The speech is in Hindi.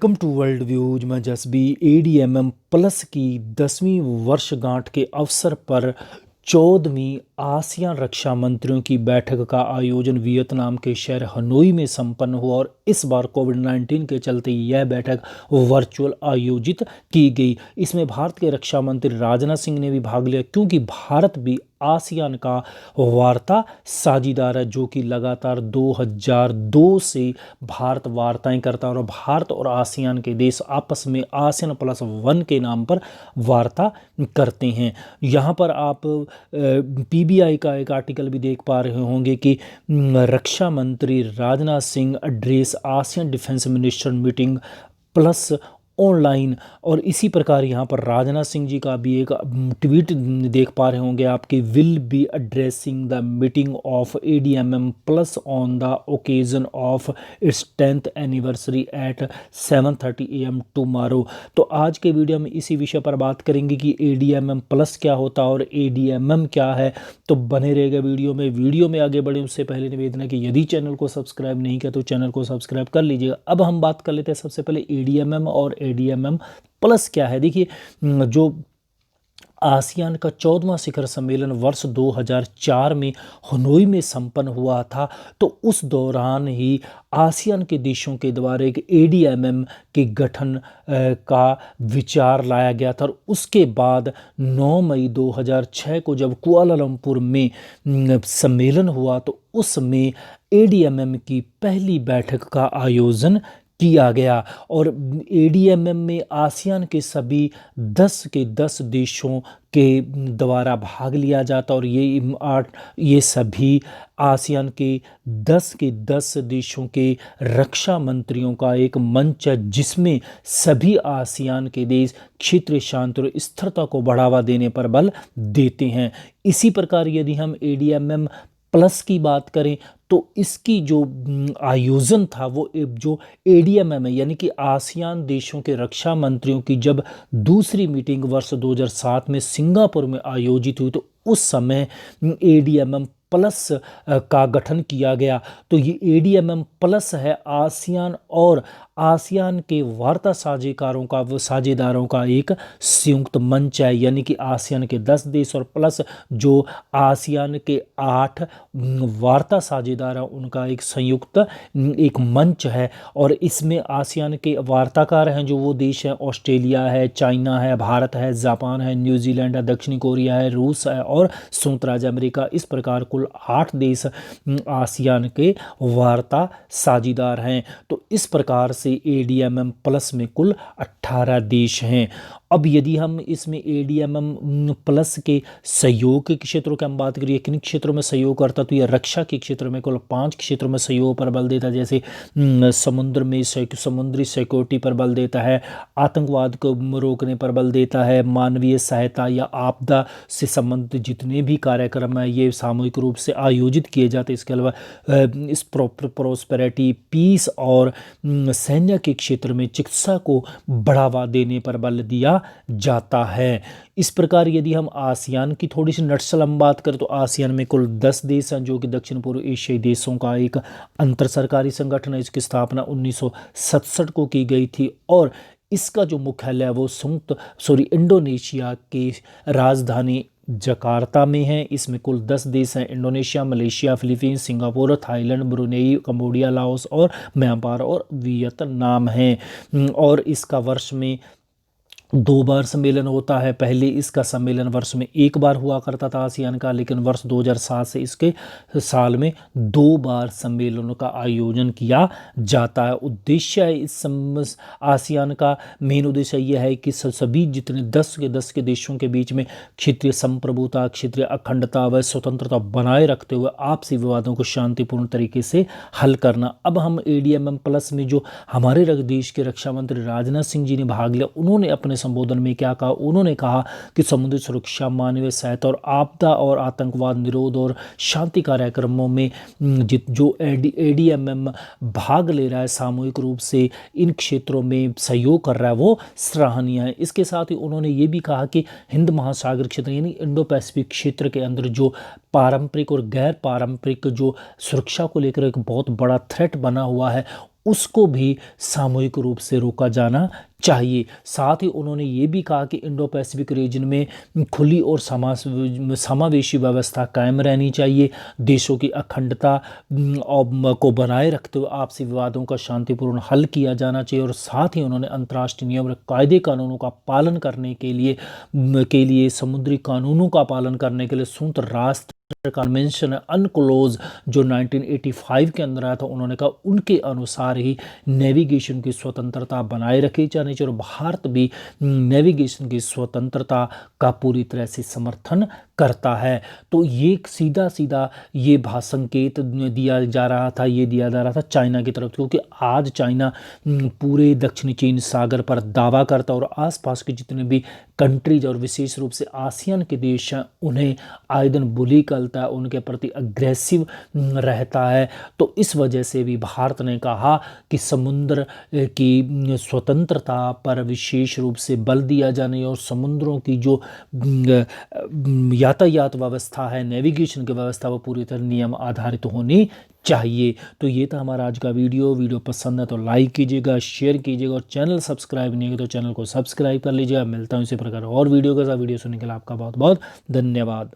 Welcome to world views. मैं जसबी एडीएमएम प्लस की 10वीं वर्षगांठ के अवसर पर 14वीं आसियान रक्षा मंत्रियों की बैठक का आयोजन वियतनाम के शहर हनोई में संपन्न हुआ और इस बार कोविड-19 के चलते यह बैठक वर्चुअल आयोजित की गई। इसमें भारत के रक्षा मंत्री राजनाथ सिंह ने भी भाग लिया, क्योंकि भारत भी आसियान का वार्ता साझीदार है, जो कि लगातार 2002 से भारत वार्ताएं करता है और भारत और आसियान के देश आपस में आसियान प्लस वन के नाम पर वार्ता करते हैं। यहाँ पर आप पीबीआई का एक आर्टिकल भी देख पा रहे होंगे कि रक्षा मंत्री Rajnath Singh address ASEAN defence minister meeting plus online. और इसी प्रकार यहाँ पर राजनाथ सिंह जी का भी एक ट्वीट देख पा रहे होंगे आपके, will be addressing the meeting of ADMM plus on the occasion of its 10th anniversary at 7:30 AM tomorrow. तो आज के वीडियो में इसी विषय पर बात करेंगे कि एडीएमएम प्लस क्या होता है और एडीएमएम क्या है। तो बने रहेगा वीडियो में आगे बढ़े उससे पहले निवेदन है कि यदि चैनल को सब्सक्राइब नहीं किया तो चैनल को सब्सक्राइब कर लीजिएगा। अब हम बात कर लेते हैं सबसे पहले एडीएमएम और एडीएमएम प्लस क्या है। देखिए, जो आसियान का 14वां शिखर सम्मेलन वर्ष 2004 में हनोई में संपन्न हुआ था, तो उस दौरान ही आसियान के देशों के द्वारा एक एडीएमएम के गठन का विचार लाया गया था। और उसके बाद 9 मई 2006 को जब कुआलालंपुर में सम्मेलन हुआ, तो उसमें एडीएमएम की पहली बैठक का आयोजन किया गया और एडीएमएम में आसियान के सभी 10 के 10 देशों के द्वारा भाग लिया जाता और ये सभी आसियान के 10 देशों के रक्षा मंत्रियों का एक मंच है, जिसमें सभी आसियान के देश क्षेत्रीय शांति और स्थिरता को बढ़ावा देने पर बल देते हैं। इसी प्रकार यदि हम एडीएमएम प्लस की बात करें तो इसकी जो आयोजन था वो जो एडीएमएम है, यानी कि आसियान देशों के रक्षा मंत्रियों की जब दूसरी मीटिंग वर्ष 2007 में सिंगापुर में आयोजित हुई, तो उस समय एडीएमएम प्लस का गठन किया गया। तो ये एडीएमएम प्लस है आसियान और आसियान के वार्ता साझेदारों का एक संयुक्त मंच है, यानी कि आसियान के 10 देश और प्लस जो आसियान के 8 वार्ता साझेदार हैं उनका एक संयुक्त एक मंच है। और इसमें आसियान के वार्ताकार हैं जो वो देश हैं, ऑस्ट्रेलिया है, चाइना है, भारत है, जापान है, न्यूजीलैंड है, दक्षिणी कोरिया है, रूस है और संयुक्त राज्य अमेरिका। इस प्रकार कुल 8 देश आसियान के वार्ता साझेदार हैं। तो इस प्रकार से एडीएमएम प्लस में कुल 18 देश हैं। अब यदि हम इसमें एडीएमएम प्लस के सहयोग के क्षेत्रों की हम बात करिए, किन क्षेत्रों में सहयोग करता, तो यह रक्षा के क्षेत्र में कुल 5 क्षेत्रों में सहयोग पर बल देता है, जैसे समुद्री सिक्योरिटी पर बल देता है, आतंकवाद को रोकने पर बल देता है, मानवीय सहायता या आपदा से संबंधित जितने भी कार्यक्रम हैं ये सामूहिक रूप से आयोजित किए जाते हैं। इसके अलावा इस प्रोस्पेरिटी, पीस और सैन्य के क्षेत्र में चिकित्सा को बढ़ावा देने पर बल दिया जाता है। इस प्रकार यदि हम आसियान की थोड़ी सी नटशल हम बात करें तो आसियान में कुल 10 देश हैं, जो कि दक्षिण पूर्व एशियाई देशों का एक अंतर सरकारी संगठन है। इसकी स्थापना 1967 को की गई थी और इसका जो मुख्यालय है वो इंडोनेशिया की राजधानी जकार्ता में है। इसमें कुल 10 देश हैं, Indonesia, Malaysia, Philippines, Singapore, Thailand, Brunei, Cambodia, Laos और म्यांमार और वियतनाम हैं। और इसका वर्ष में 2 बार सम्मेलन होता है। पहले इसका सम्मेलन वर्ष में 1 बार हुआ करता था आसियान का, लेकिन वर्ष 2007 से इसके साल में 2 बार सम्मेलनों का आयोजन किया जाता है। उद्देश्य है इस आसियान का मेन उद्देश्य यह है कि सभी जितने 10 के देशों के बीच में क्षेत्रीय संप्रभुता, क्षेत्रीय अखंडता व स्वतंत्रता बनाए रखते हुए आपसी विवादों को शांतिपूर्ण तरीके से हल करना। अब हम एडीएमएम प्लस में जो हमारे देश के रक्षा मंत्री राजनाथ सिंह जी ने भाग लिया, उन्होंने अपने संबोधन में क्या कहा, उन्होंने कहा कि समुद्री सुरक्षा, मानवीय सहायता और आपदा और आतंकवाद निरोध और शांति कार्यक्रमों में जो एडीएमएम भाग ले रहा है सामूहिक रूप से इन क्षेत्रों में सहयोग कर रहा है वो सराहनीय है। इसके साथ ही उन्होंने ये भी कहा कि हिंद महासागर क्षेत्र यानी इंडो पैसिफिक क्षेत्र के अंदर जो पारंपरिक और गैर पारंपरिक जो सुरक्षा को लेकर एक बहुत बड़ा थ्रेट बना हुआ है, उसको भी सामूहिक रूप से रोका जाना चाहिए। साथ ही उन्होंने ये भी कहा कि इंडो पैसिफिक रीजन में खुली और समावेशी व्यवस्था कायम रहनी चाहिए। देशों की अखंडता को बनाए रखते हुए आपसी विवादों का शांतिपूर्ण हल किया जाना चाहिए। और साथ ही उन्होंने अंतर्राष्ट्रीय नियम और कायदे कानूनों का पालन करने के लिए समुद्री कानूनों का पालन करने के लिए संयुक्त राष्ट्र कन्वेंशन अनक्लोज जो 1985 के अंदर आया था, उन्होंने कहा उनके अनुसार ही नेविगेशन की स्वतंत्रता बनाए रखी जानी चाहिए। और भारत भी नेविगेशन की स्वतंत्रता का पूरी तरह से समर्थन करता है। तो ये सीधा सीधा ये संकेत दिया जा रहा था, ये दिया जा रहा था चाइना की तरफ, क्योंकि आज चाइना पूरे दक्षिणी चीन सागर पर दावा करता है और आसपास के जितने भी कंट्रीज और विशेष रूप से आसियान के देश हैं उन्हें आए दिन बुली करता है, उनके प्रति अग्रेसिव रहता है। तो इस वजह से भी भारत ने कहा कि समुद्र की स्वतंत्रता पर विशेष रूप से बल दिया जाने और समुद्रों की जो यातायात व्यवस्था है, नेविगेशन की व्यवस्था, वो पूरी तरह नियम आधारित होनी चाहिए। तो ये था हमारा आज का वीडियो पसंद है तो लाइक कीजिएगा, शेयर कीजिएगा और चैनल सब्सक्राइब नहीं है तो चैनल को सब्सक्राइब कर लीजिएगा। मिलता हूँ इसी प्रकार और वीडियो के साथ। वीडियो सुनने के लिए आपका बहुत बहुत धन्यवाद।